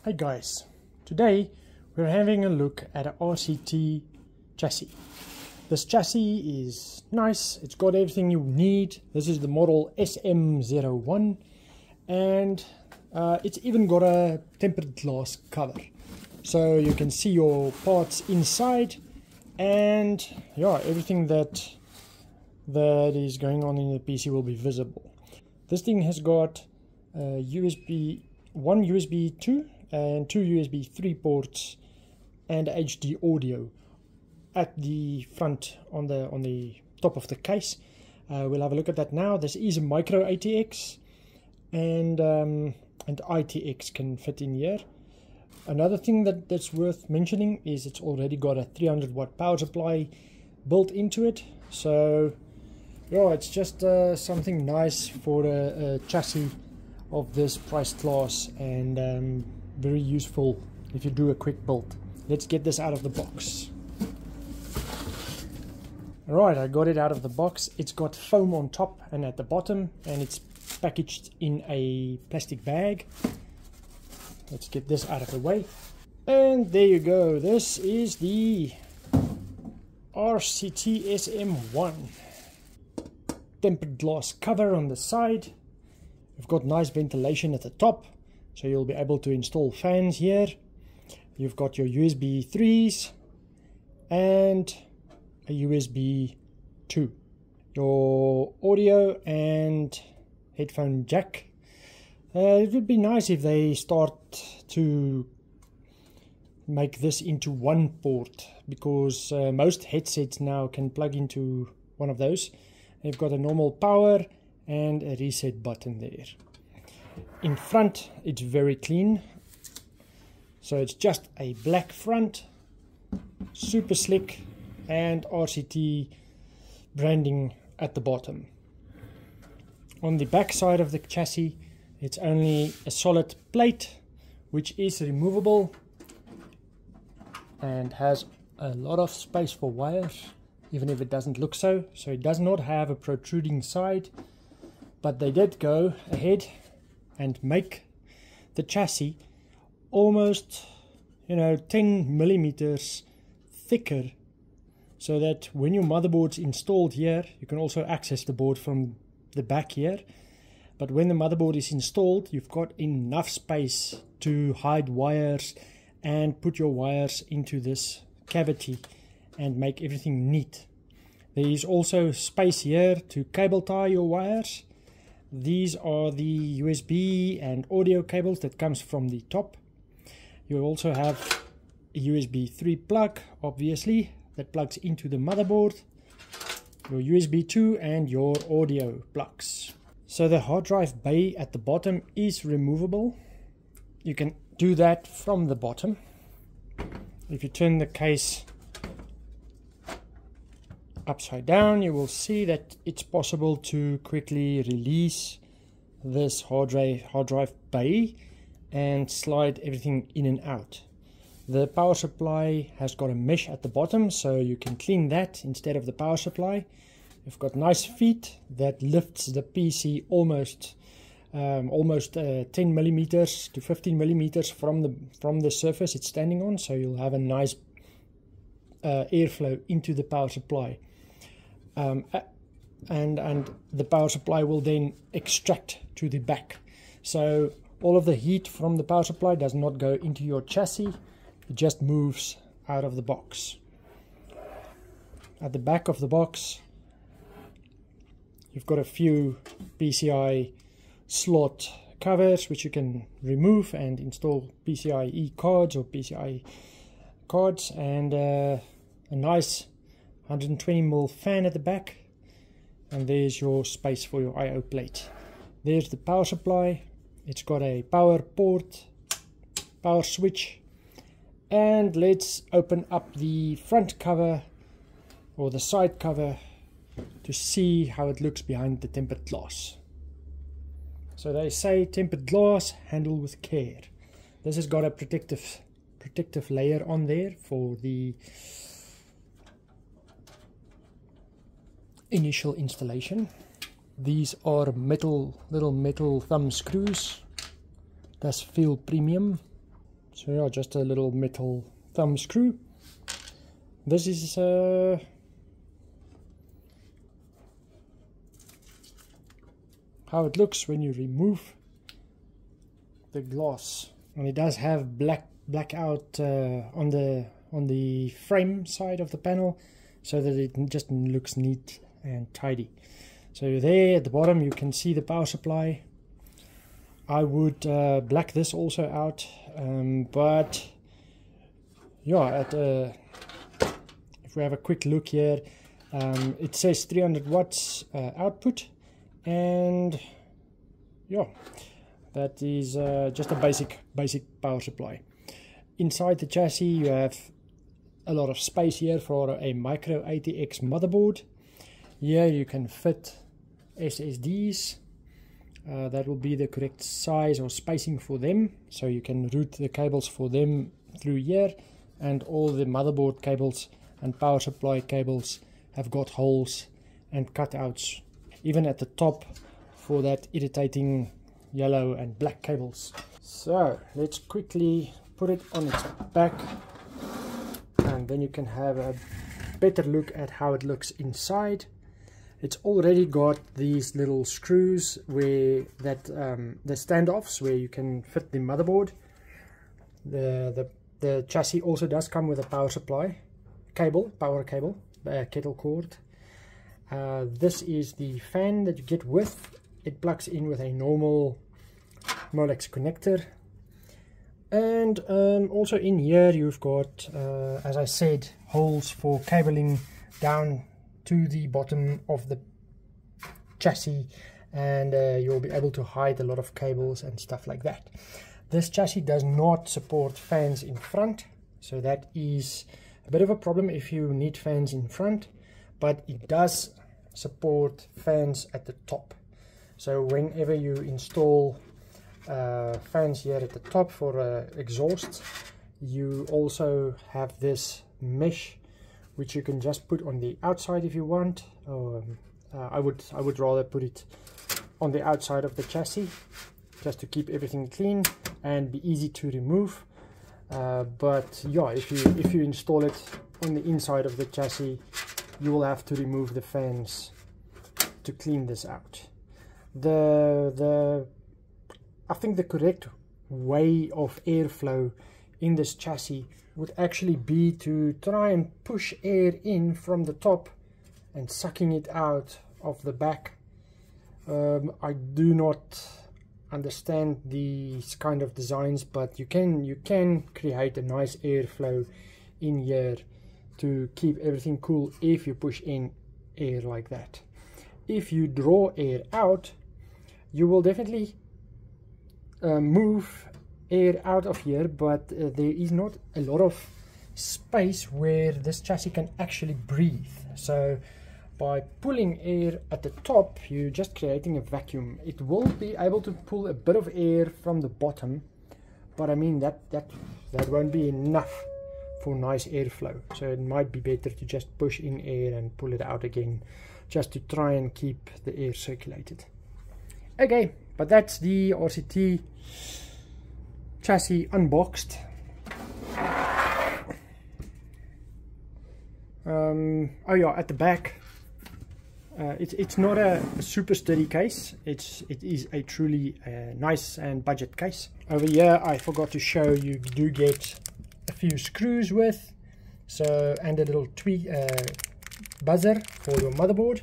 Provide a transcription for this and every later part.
Hey guys, today we're having a look at an RCT chassis. This chassis is nice, it's got everything you need. This is the model SM-01 and it's even got a tempered glass cover. So you can see your parts inside and yeah, everything that is going on in the PC will be visible. This thing has got one USB 2 and two USB 3 ports and HD audio at the front on the top of the case. We'll have a look at that now. This is a micro ATX and ITX can fit in here. Another thing that's worth mentioning is it's already got a 300 watt power supply built into it. So yeah, it's just something nice for a chassis of this price class and very useful if you do a quick build. Let's get this out of the box. Alright, I got it out of the box. It's got foam on top and at the bottom and it's packaged in a plastic bag. Let's get this out of the way. And there you go. This is the RCT SM-01. Tempered glass cover on the side. You've got nice ventilation at the top, so you'll be able to install fans here. You've got your USB 3s and a USB 2. Your audio and headphone jack. It would be nice if they start to make this into one port, because most headsets now can plug into one of those. You've got a normal power and a reset button there. In front it's very clean, so it's just a black front, super slick, and RCT branding at the bottom. On the back side of the chassis it's only a solid plate which is removable and has a lot of space for wires, even if it doesn't look so. So it does not have a protruding side, but they did go ahead and make the chassis almost 10 millimeters thicker, so that when your motherboard's installed here, you can also access the board from the back here. But when the motherboard is installed, you've got enough space to hide wires and put your wires into this cavity and make everything neat. There is also space here to cable tie your wires. These are the USB and audio cables that comes from the top. You also have a USB 3 plug, obviously, that plugs into the motherboard, your USB 2 and your audio plugs. So the hard drive bay at the bottom is removable. You can do that from the bottom. If you turn the case upside down, you will see that it's possible to quickly release this hard drive bay and slide everything in and out. The power supply has got a mesh at the bottom, so you can clean that instead of the power supply. You've got nice feet that lifts the PC almost 10 millimeters to 15 millimeters from the surface it's standing on, so you'll have a nice airflow into the power supply. And the power supply will then extract to the back, so all of the heat from the power supply does not go into your chassis, it just moves out of the box. At the back of the box you've got a few PCI slot covers which you can remove and install PCIe cards or PCI cards, and a nice 120mm fan at the back, and there's your space for your I/O plate. There's the power supply. It's got a power port, power switch, and let's open up the front cover or the side cover to see how it looks behind the tempered glass. So they say tempered glass, handle with care. This has got a protective layer on there for the initial installation. These are little metal thumb screws. Does feel premium. So yeah, just a little metal thumb screw. This is how it looks when you remove the glass, and it does have blackout on the frame side of the panel, so that it just looks neat and tidy. So there at the bottom you can see the power supply. I would black this also out, but yeah, if we have a quick look here, it says 300 watts output, and yeah, that is just a basic power supply. Inside the chassis you have a lot of space here for a micro ATX motherboard. Here you can fit SSDs. That will be the correct size or spacing for them, so you can route the cables for them through here, and all the motherboard cables and power supply cables have got holes and cutouts, even at the top, for that irritating yellow and black cables. So let's quickly put it on its back, and then you can have a better look at how it looks inside. It's already got these little screws where that the standoffs where you can fit the motherboard. The chassis also does come with a power supply cable, kettle cord. This is the fan that you get with. It plugs in with a normal Molex connector, and also in here you've got, as I said, holes for cabling down to the bottom of the chassis, and you'll be able to hide a lot of cables and stuff like that. This chassis does not support fans in front, so that is a bit of a problem if you need fans in front, but it does support fans at the top. So whenever you install fans here at the top for exhaust, you also have this mesh which you can just put on the outside if you want. I would rather put it on the outside of the chassis just to keep everything clean and be easy to remove. But yeah, if you install it on the inside of the chassis, you will have to remove the fans to clean this out. I think the correct way of airflow in this chassis would actually be to try and push air in from the top and sucking it out of the back. I do not understand these kind of designs, but you can create a nice airflow in here to keep everything cool if you push in air like that. If you draw air out, you will definitely move air out of here, but there is not a lot of space where this chassis can actually breathe. So by pulling air at the top, you're just creating a vacuum. It will be able to pull a bit of air from the bottom, but I mean that won't be enough for nice airflow. So it might be better to just push in air and pull it out again, just to try and keep the air circulated. Okay, but that's the RCT chassis unboxed. Oh yeah, at the back, it's not a super sturdy case. It is a truly nice and budget case. Over here I forgot to show, you do get a few screws with, and a little buzzer for your motherboard.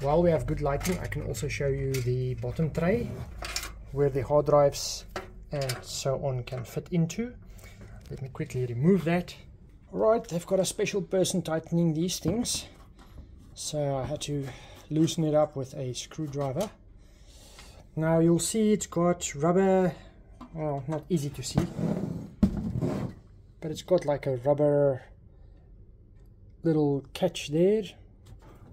While we have good lighting, I can also show you the bottom tray where the hard drives and so on can fit into. Let me quickly remove that. Alright, they've got a special person tightening these things, so I had to loosen it up with a screwdriver. Now you'll see it's got rubber, well, not easy to see, but it's got like a rubber little catch there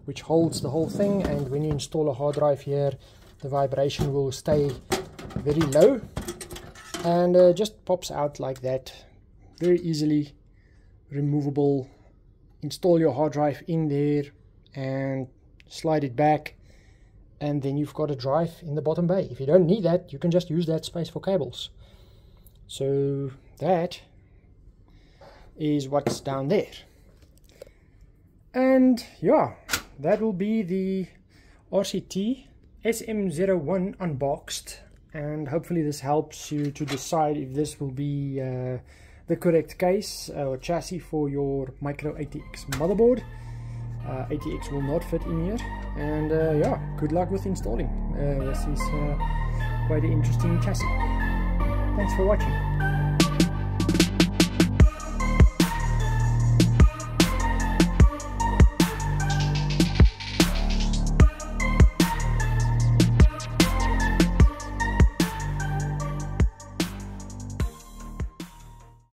which holds the whole thing, and when you install a hard drive here, the vibration will stay very low and just pops out like that. Very easily removable. Install your hard drive in there and slide it back, and then you've got a drive in the bottom bay. If you don't need that, you can just use that space for cables. So that is what's down there. And yeah, that will be the RCT SM-01 unboxed, and hopefully this helps you to decide if this will be the correct case or chassis for your micro ATX motherboard. ATX will not fit in here, and yeah, good luck with installing. This is quite an interesting chassis. Thanks for watching.